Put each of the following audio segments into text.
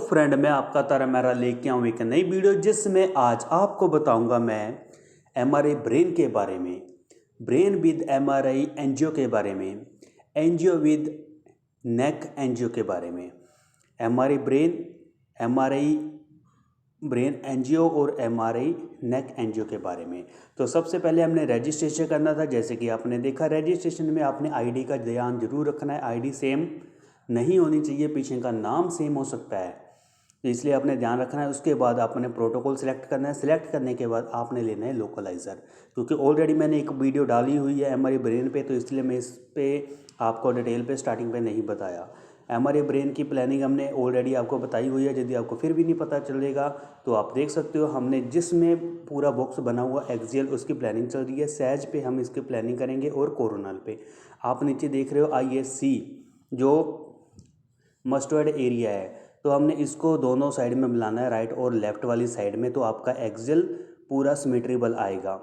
Friend, मैं आपका तारा मेरा लेके आऊँ एक नई वीडियो जिसमें आज आपको बताऊंगा मैं एमआरआई ब्रेन के बारे में, ब्रेन विद एमआरआई एंजियो के बारे में, एंजियो विद नेक एंजियो के बारे में, एमआरआई ब्रेन एंजियो और एमआरआई नेक एंजियो के बारे में। तो सबसे पहले हमने रजिस्ट्रेशन करना था। जैसे कि आपने देखा, रजिस्ट्रेशन में आपने आईडी का ध्यान जरूर रखना है। आईडी सेम नहीं होनी चाहिए, पीछे का नाम सेम हो सकता है, तो इसलिए आपने ध्यान रखना है। उसके बाद आपने प्रोटोकॉल सेलेक्ट करना है। सेलेक्ट करने के बाद आपने लेना है लोकलाइज़र, क्योंकि ऑलरेडी मैंने एक वीडियो डाली हुई है एमआरआई ब्रेन पे, तो इसलिए मैं इस पर आपको डिटेल पे स्टार्टिंग पे नहीं बताया। एमआरआई ब्रेन की प्लानिंग हमने ऑलरेडी आपको बताई हुई है। यदि आपको फिर भी नहीं पता चलेगा तो आप देख सकते हो, हमने जिसमें पूरा बॉक्स बना हुआ एक्सियल उसकी प्लानिंग चल रही है। सैज पे हम इसकी प्लानिंग करेंगे और कोरोनल पे आप नीचे देख रहे हो ISC जो मस्टर्ड एरिया है, तो हमने इसको दोनों साइड में मिलाना है, राइट और लेफ्ट वाली साइड में, तो आपका एक्सियल पूरा सिमेट्रिबल आएगा।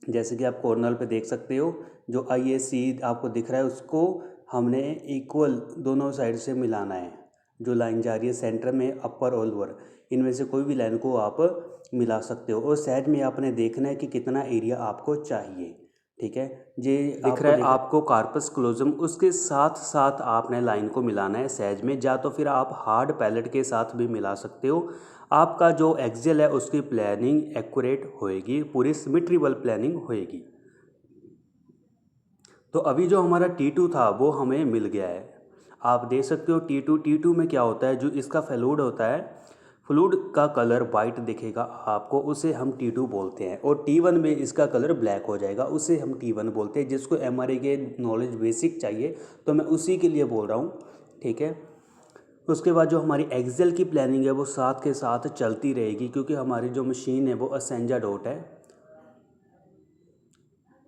जैसे कि आप कॉर्नर पे देख सकते हो, जो ISC आपको दिख रहा है उसको हमने इक्वल दोनों साइड से मिलाना है। जो लाइन जा रही है सेंटर में, अपर और लोअर, इनमें से कोई भी लाइन को आप मिला सकते हो। और साइड में आपने देखना है कि कितना एरिया आपको चाहिए। ठीक है, ये दिख रहा है आपको कार्पस क्लोजम, उसके साथ साथ आपने लाइन को मिलाना है सहज में, या तो फिर आप हार्ड पैलेट के साथ भी मिला सकते हो। आपका जो एक्सेल है उसकी प्लानिंग एक्यूरेट होएगी, पूरी सिमेट्रिबल प्लानिंग होएगी। तो अभी जो हमारा T2 था वो हमें मिल गया है। आप देख सकते हो T2 में क्या होता है, जो इसका फ्लूइड होता है, फ्लूइड का कलर वाइट दिखेगा आपको, उसे हम T2 बोलते हैं। और T1 में इसका कलर ब्लैक हो जाएगा, उसे हम T1 बोलते हैं। जिसको एमआरआई के नॉलेज बेसिक चाहिए तो मैं उसी के लिए बोल रहा हूँ। ठीक है, उसके बाद जो हमारी एक्सेल की प्लानिंग है वो साथ के साथ चलती रहेगी, क्योंकि हमारी जो मशीन है वो असेंजा डॉट है,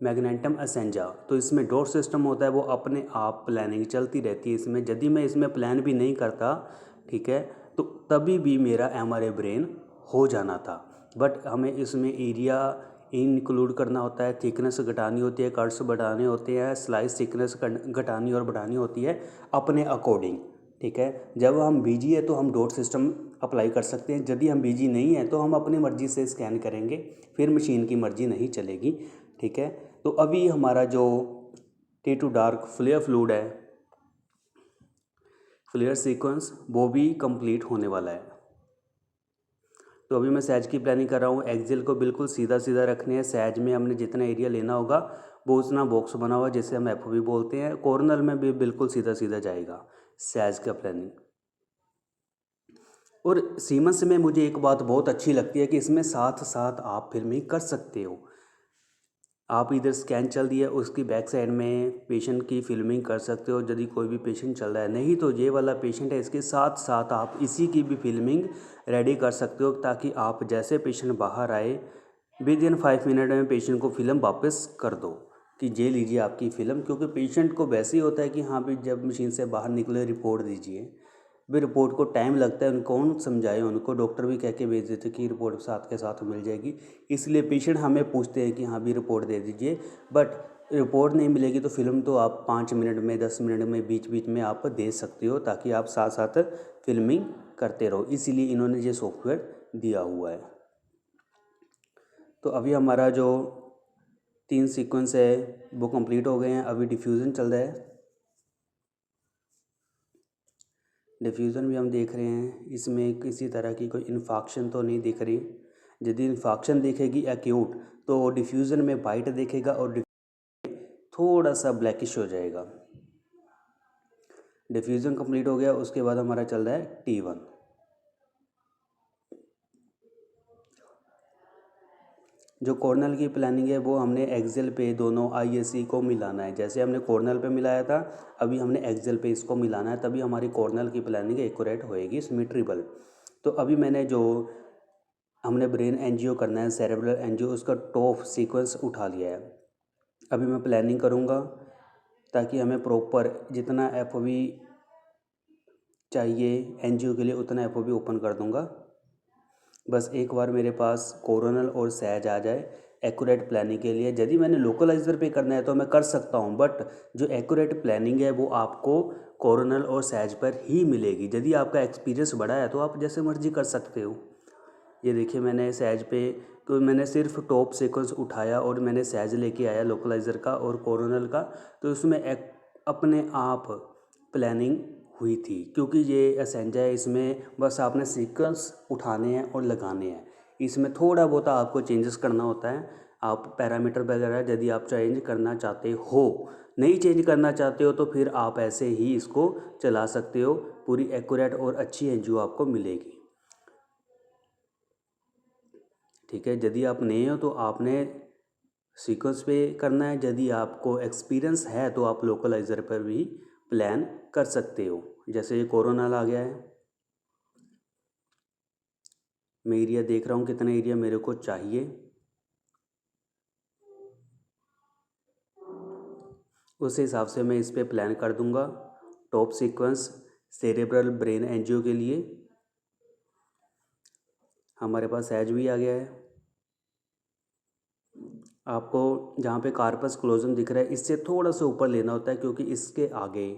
मैग्नेटम असेंजा। तो इसमें डॉट सिस्टम होता है, वो अपने आप प्लानिंग चलती रहती है इसमें। यदि मैं इसमें प्लान भी नहीं करता, ठीक है, तो तभी भी मेरा एमआरआई ब्रेन हो जाना था। बट हमें इसमें एरिया इंक्लूड करना होता है, थिकनेस घटानी होती है, कट्स बढ़ाने होते हैं, स्लाइस थिकनेस घटानी और बढ़ानी होती है अपने अकॉर्डिंग। ठीक है, जब हम बिजी है तो हम डॉट सिस्टम अप्लाई कर सकते हैं। यदि हम बिजी नहीं है तो हम अपनी मर्ज़ी से स्कैन करेंगे, फिर मशीन की मर्ज़ी नहीं चलेगी। ठीक है, तो अभी हमारा जो T2 डार्क फ्लेयर फ्लूइड है, फ्लेयर सीक्वेंस, वो भी कंप्लीट होने वाला है। तो अभी मैं सैज की प्लानिंग कर रहा हूँ। एक्सेल को बिल्कुल सीधा सीधा रखने है। सैज में हमने जितना एरिया लेना होगा वो उतना बॉक्स बना हुआ, जिसे हम FOV बोलते हैं। कॉर्नर में भी बिल्कुल सीधा सीधा जाएगा सैज का प्लानिंग। और सीमंस में मुझे एक बात बहुत अच्छी लगती है कि इसमें साथ साथ आप फिल्मिंग कर सकते हो। आप इधर स्कैन चल रही है, उसकी बैक साइड में पेशेंट की फिल्मिंग कर सकते हो यदि कोई भी पेशेंट चल रहा है। नहीं तो ये वाला पेशेंट है, इसके साथ साथ आप इसी की भी फिल्मिंग रेडी कर सकते हो, ताकि आप जैसे पेशेंट बाहर आए विद इन 5 मिनट में पेशेंट को फिल्म वापस कर दो कि ये लीजिए आपकी फ़िल्म। क्योंकि पेशेंट को वैसे ही होता है कि हाँ भी जब मशीन से बाहर निकले रिपोर्ट दीजिए, भी रिपोर्ट को टाइम लगता है, उनको कौन समझाए, उनको डॉक्टर भी कह के भेज देते कि रिपोर्ट साथ के साथ मिल जाएगी। इसलिए पेशेंट हमें पूछते हैं कि हाँ भी रिपोर्ट दे दीजिए, बट रिपोर्ट नहीं मिलेगी तो फिल्म तो आप 5 मिनट में, 10 मिनट में, बीच बीच में आप दे सकते हो, ताकि आप साथ साथ फिल्मिंग करते रहो। इसीलिए इन्होंने ये सॉफ्टवेयर दिया हुआ है। तो अभी हमारा जो 3 सीक्वेंस है वो कंप्लीट हो गए हैं। अभी डिफ्यूज़न चल रहा है। डिफ्यूज़न भी हम देख रहे हैं, इसमें किसी तरह की कोई इन्फाक्शन तो नहीं दिख रही। यदि इन्फाक्शन दिखेगी एक्यूट तो डिफ्यूज़न में वाइट दिखेगा और थोड़ा सा ब्लैकिश हो जाएगा। डिफ्यूज़न कंप्लीट हो गया। उसके बाद हमारा चल रहा है T1। जो कॉर्नल की प्लानिंग है वो हमने एक्सेल पे दोनों ISC को मिलाना है। जैसे हमने कॉर्नल पे मिलाया था, अभी हमने एक्सेल पे इसको मिलाना है, तभी हमारी कॉर्नल की प्लानिंग एक्यूरेट होएगी, सिमेट्रिबल। तो अभी मैंने जो हमने ब्रेन एंजियो करना है, सेरेब्रल एंजियो, उसका टॉप सीक्वेंस उठा लिया है। अभी मैं प्लानिंग करूँगा ताकि हमें प्रॉपर जितना FOV चाहिए एंजियो के लिए उतना FOV ओपन कर दूँगा। बस एक बार मेरे पास कोरोनल और सैज आ जाए, एक्यूरेट प्लानिंग के लिए। यदि मैंने लोकलाइजर पे करना है तो मैं कर सकता हूँ, बट जो एक्यूरेट प्लानिंग है वो आपको कोरोनल और सहज पर ही मिलेगी। यदि आपका एक्सपीरियंस बड़ा है तो आप जैसे मर्जी कर सकते हो। ये देखिए मैंने सहज पे तो मैंने सिर्फ टॉप सीक्वेंस उठाया और मैंने सहज लेके आया लोकलाइज़र का और कोरोनल का, तो इसमें एक अपने आप प्लानिंग हुई थी, क्योंकि ये एसेंजा है, इसमें बस आपने सीक्वेंस उठाने हैं और लगाने हैं। इसमें थोड़ा बहुत आपको चेंजेस करना होता है, आप पैरामीटर वगैरह यदि आप चेंज करना चाहते हो, नहीं चेंज करना चाहते हो तो फिर आप ऐसे ही इसको चला सकते हो। पूरी एक्यूरेट और अच्छी एनजीओ आपको मिलेगी। ठीक है, यदि आप नए हो तो आपने सीक्वेंस पे करना है, यदि आपको एक्सपीरियंस है तो आप लोकलाइज़र पर भी प्लान कर सकते हो। जैसे ये कोरोनल आ गया है, मैं एरिया देख रहा हूँ कितना एरिया मेरे को चाहिए, उस हिसाब से मैं इस पर प्लान कर दूंगा। Top sequence cerebral brain angio के लिए हमारे पास एज भी आ गया है। आपको जहाँ पे कार्पस क्लोजम दिख रहा है इससे थोड़ा सा ऊपर लेना होता है, क्योंकि इसके आगे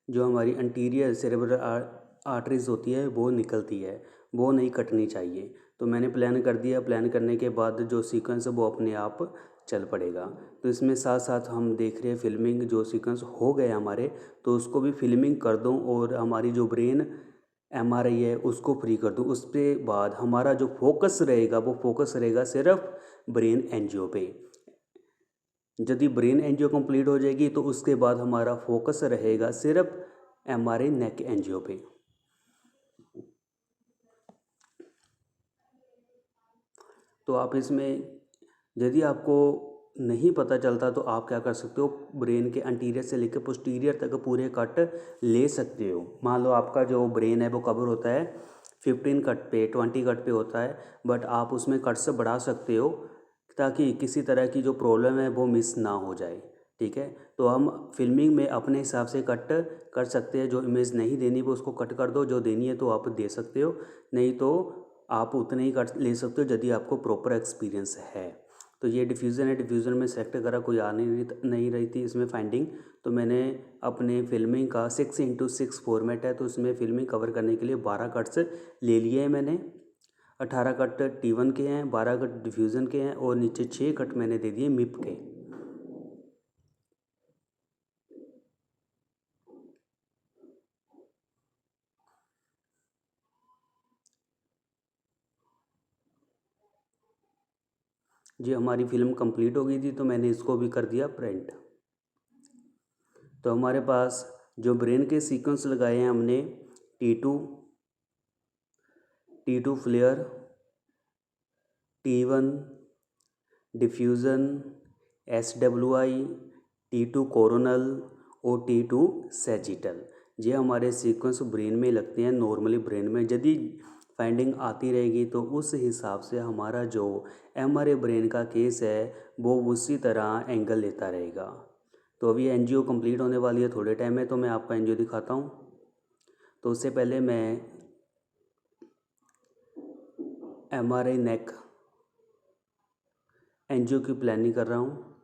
जो हमारी अंटीरियर सेरेब्रल आर्टरीज होती है वो निकलती है, वो नहीं कटनी चाहिए। तो मैंने प्लान कर दिया, प्लान करने के बाद जो सीक्वेंस है वो अपने आप चल पड़ेगा। तो इसमें साथ साथ हम देख रहे हैं फिल्मिंग, जो सीक्वेंस हो गए हमारे तो उसको भी फिल्मिंग कर दूं और हमारी जो ब्रेन एमआरआई है उसको फ्री कर दूं। उसके बाद हमारा जो फोकस रहेगा वो फोकस रहेगा सिर्फ ब्रेन एनजीओ पे। यदि ब्रेन एनजीओ कंप्लीट हो जाएगी तो उसके बाद हमारा फोकस रहेगा सिर्फ एमआरआई नेक एनजीओ पे। तो आप इसमें यदि आपको नहीं पता चलता तो आप क्या कर सकते हो, ब्रेन के अंटीरियर से लेकर पोस्टीरियर तक पूरे कट ले सकते हो। मान लो आपका जो ब्रेन है वो कवर होता है 15 कट पे, 20 कट पे होता है, बट आप उसमें कट से बढ़ा सकते हो ताकि किसी तरह की जो प्रॉब्लम है वो मिस ना हो जाए। ठीक है, तो हम फिल्मिंग में अपने हिसाब से कट कर सकते हैं। जो इमेज नहीं देनी वो उसको कट कर दो, जो देनी है तो आप दे सकते हो, नहीं तो आप उतने ही कट ले सकते हो यदि आपको प्रॉपर एक्सपीरियंस है। तो ये डिफ्यूज़न है, डिफ्यूज़न में सेलेक्ट करा, कोई आ नहीं रही थी इसमें फाइंडिंग, तो मैंने अपने फिल्मिंग का 6x6 फॉर्मेट है, तो उसमें फिल्मिंग कवर करने के लिए 12 कट्स ले लिए हैं मैंने। 18 कट T1 के हैं, 12 कट डिफ्यूज़न के हैं और नीचे 6 कट मैंने दे दिए मिप के। जी हमारी फिल्म कंप्लीट हो गई थी तो मैंने इसको भी कर दिया प्रिंट। तो हमारे पास जो ब्रेन के सीक्वेंस लगाए हैं हमने T2 flare, T1 diffusion, SWI, T2 coronal और T2 सैजिटल, ये हमारे सीक्वेंस ब्रेन में लगते हैं नॉर्मली ब्रेन में। यदि फाइंडिंग आती रहेगी तो उस हिसाब से हमारा जो एमआरआई ब्रेन का केस है वो उसी तरह एंगल लेता रहेगा। तो अभी एनजीओ कंप्लीट होने वाली है थोड़े टाइम में, तो मैं आपको एनजीओ दिखाता हूँ। तो उससे पहले मैं एमआरआई नेक एनजीओ की प्लानिंग कर रहा हूँ।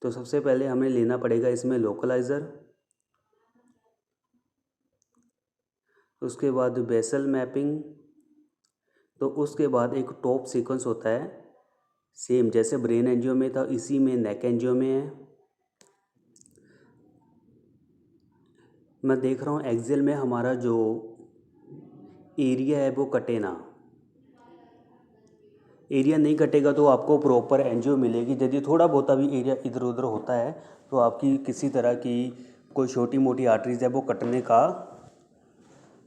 तो सबसे पहले हमें लेना पड़ेगा इसमें लोकलाइज़र, उसके बाद बेसल मैपिंग, तो उसके बाद एक टॉप सीक्वेंस होता है सेम जैसे ब्रेन एनजीओ में था इसी में नेक एनजीओ में है। मैं देख रहा हूँ एक्सेल में हमारा जो एरिया है वो कटे ना, एरिया नहीं कटेगा तो आपको प्रॉपर एनजीओ मिलेगी। यदि थोड़ा बहुत भी एरिया इधर उधर होता है तो आपकी किसी तरह की कोई छोटी मोटी आर्टरीज है वो कटने का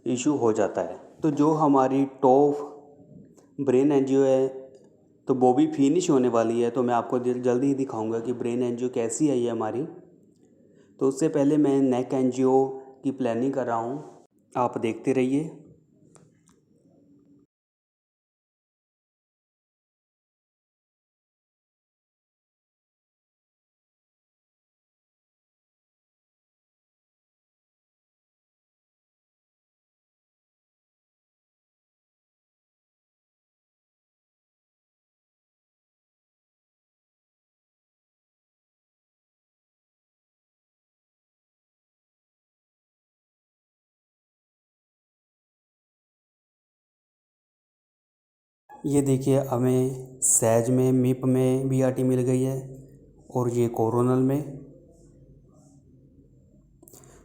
इशू हो जाता है। तो जो हमारी टॉप ब्रेन एनजीओ है तो वो भी फिनिश होने वाली है, तो मैं आपको जल्दी ही दिखाऊंगा कि ब्रेन एनजीओ कैसी है ये हमारी। तो उससे पहले मैं नेक एनजीओ की प्लानिंग कर रहा हूँ, आप देखते रहिए। ये देखिए हमें सहज में मिप में बीआरटी मिल गई है और ये कोरोनल में।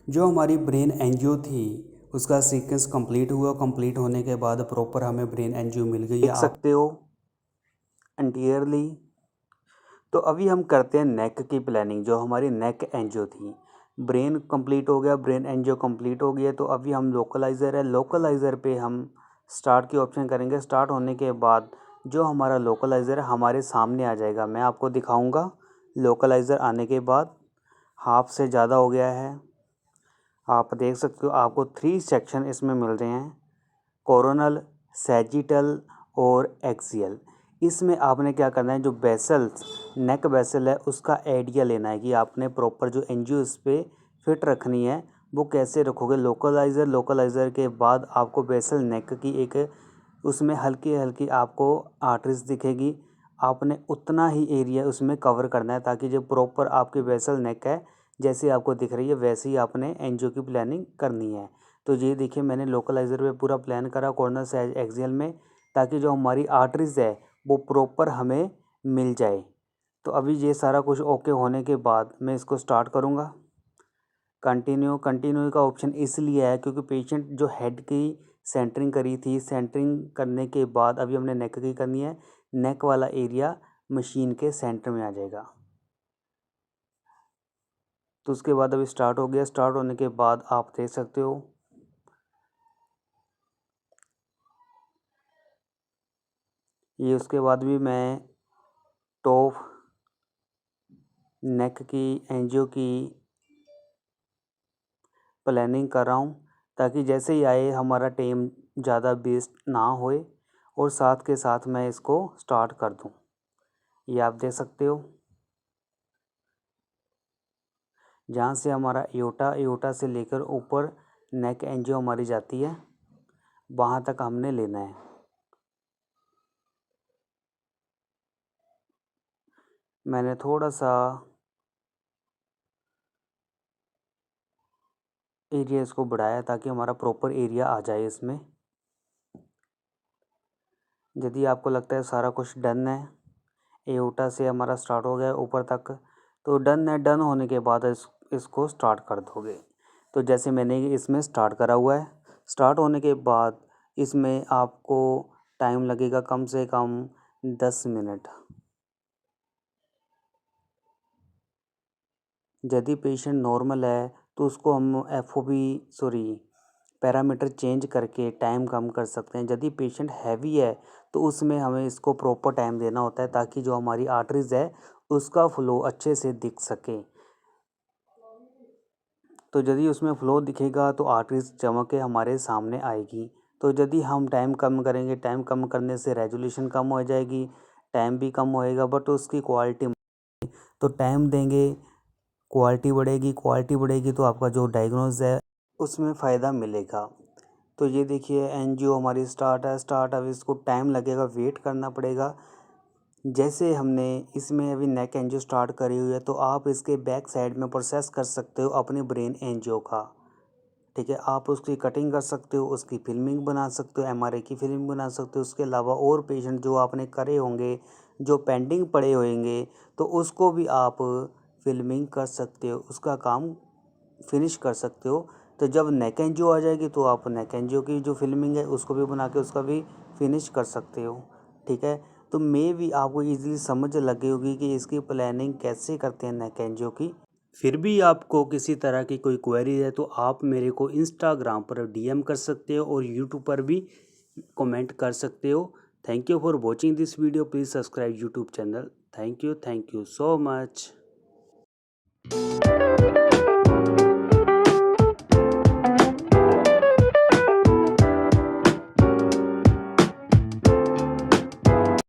जो हमारी ब्रेन एंजियो थी उसका सीक्वेंस कंप्लीट हुआ। कंप्लीट होने के बाद प्रॉपर हमें ब्रेन एंजियो मिल गई है, देख सकते हो एंटीयरली। तो अभी हम करते हैं नेक की प्लानिंग। जो हमारी नेक एंजियो थी, ब्रेन कंप्लीट हो गया, ब्रेन एंजियो कंप्लीट हो गया। तो अभी हम लोकलाइज़र है, लोकलाइज़र पे हम स्टार्ट की ऑप्शन करेंगे। स्टार्ट होने के बाद जो हमारा लोकलाइज़र है हमारे सामने आ जाएगा। मैं आपको दिखाऊंगा। लोकलाइज़र आने के बाद हाफ से ज़्यादा हो गया है, आप देख सकते हो। आपको 3 सेक्शन इसमें मिल रहे हैं, कोरोनल, सैजिटल और एक्सियल। इसमें आपने क्या करना है, जो बेसल्स नेक बेसल है उसका आइडिया लेना है कि आपने प्रॉपर जो एंजियो इस पर फिट रखनी है वो कैसे रखोगे। लोकलाइज़र के बाद आपको बेसल नेक की एक उसमें हल्की हल्की आपको आर्टरीज दिखेगी। आपने उतना ही एरिया उसमें कवर करना है ताकि जो प्रॉपर आपकी बेसल नेक है जैसे आपको दिख रही है वैसे ही आपने एंजियो की प्लानिंग करनी है। तो ये देखिए मैंने लोकलाइज़र पे पूरा प्लान करा कॉर्नर से एक्सियल में, ताकि जो हमारी आर्टरीज है वो प्रॉपर हमें मिल जाए। तो अभी ये सारा कुछ ओके होने के बाद मैं इसको स्टार्ट करूँगा। कंटिन्यू का ऑप्शन इसलिए है क्योंकि पेशेंट जो हेड की सेंटरिंग करी थी, सेंटरिंग करने के बाद अभी हमने नेक की करनी है। नेक वाला एरिया मशीन के सेंटर में आ जाएगा। तो उसके बाद अभी स्टार्ट हो गया। स्टार्ट होने के बाद आप देख सकते हो ये। उसके बाद भी मैं टॉप नेक की एंजियो की प्लानिंग कर रहा हूँ ताकि जैसे ही आए हमारा टाइम ज़्यादा वेस्ट ना होए और साथ के साथ मैं इसको स्टार्ट कर दूँ। ये आप देख सकते हो जहाँ से हमारा एओर्टा से लेकर ऊपर नेक एंजियो हमारी जाती है वहाँ तक हमने लेना है। मैंने थोड़ा सा एरिया इसको बढ़ाया ताकि हमारा प्रॉपर एरिया आ जाए इसमें। यदि आपको लगता है सारा कुछ डन है, एओर्टा से हमारा स्टार्ट हो गया ऊपर तक, तो डन है। डन होने के बाद इसको स्टार्ट कर दोगे। तो जैसे मैंने इसमें स्टार्ट करा हुआ है, स्टार्ट होने के बाद इसमें आपको टाइम लगेगा कम से कम 10 मिनट। यदि पेशेंट नॉर्मल है तो उसको हम पैरामीटर चेंज करके टाइम कम कर सकते हैं। यदि पेशेंट हैवी है तो उसमें हमें इसको प्रॉपर टाइम देना होता है ताकि जो हमारी आर्टरीज है उसका फ्लो अच्छे से दिख सके। तो यदि उसमें फ्लो दिखेगा तो आर्टरीज चमक के हमारे सामने आएगी। तो यदि हम टाइम कम करेंगे, टाइम कम करने से रेजोल्यूशन कम हो जाएगी, टाइम भी कम होएगा बट उसकी क्वालिटी। तो टाइम देंगे, क्वालिटी बढ़ेगी तो आपका जो डायग्नोज है उसमें फ़ायदा मिलेगा। तो ये देखिए एंजियो हमारी स्टार्ट है। स्टार्ट अब इसको टाइम लगेगा, वेट करना पड़ेगा। जैसे हमने इसमें अभी नेक एंजियो स्टार्ट करी हुई है तो आप इसके बैक साइड में प्रोसेस कर सकते हो अपने ब्रेन एंजियो का। ठीक है, आप उसकी कटिंग कर सकते हो, उसकी फिल्मिंग बना सकते हो, एमआरआई की फिल्मिंग बना सकते हो। उसके अलावा और पेशेंट जो आपने करे होंगे, जो पेंडिंग पड़े होंगे, तो उसको भी आप फिल्मिंग कर सकते हो, उसका काम फिनिश कर सकते हो। तो जब नेक एंजियो आ जाएगी तो आप नेक एंजियो की जो फिल्मिंग है उसको भी बना के उसका भी फिनिश कर सकते हो। ठीक है, तो मे भी आपको ईज़िली समझ लगी होगी कि इसकी प्लानिंग कैसे करते हैं नेक एंजियो की। फिर भी आपको किसी तरह की कोई क्वेरी है तो आप मेरे को इंस्टाग्राम पर डीएम कर सकते हो और यूट्यूब पर भी कमेंट कर सकते हो। Thank you for watching this video. Please subscribe YouTube channel. Thank you so much.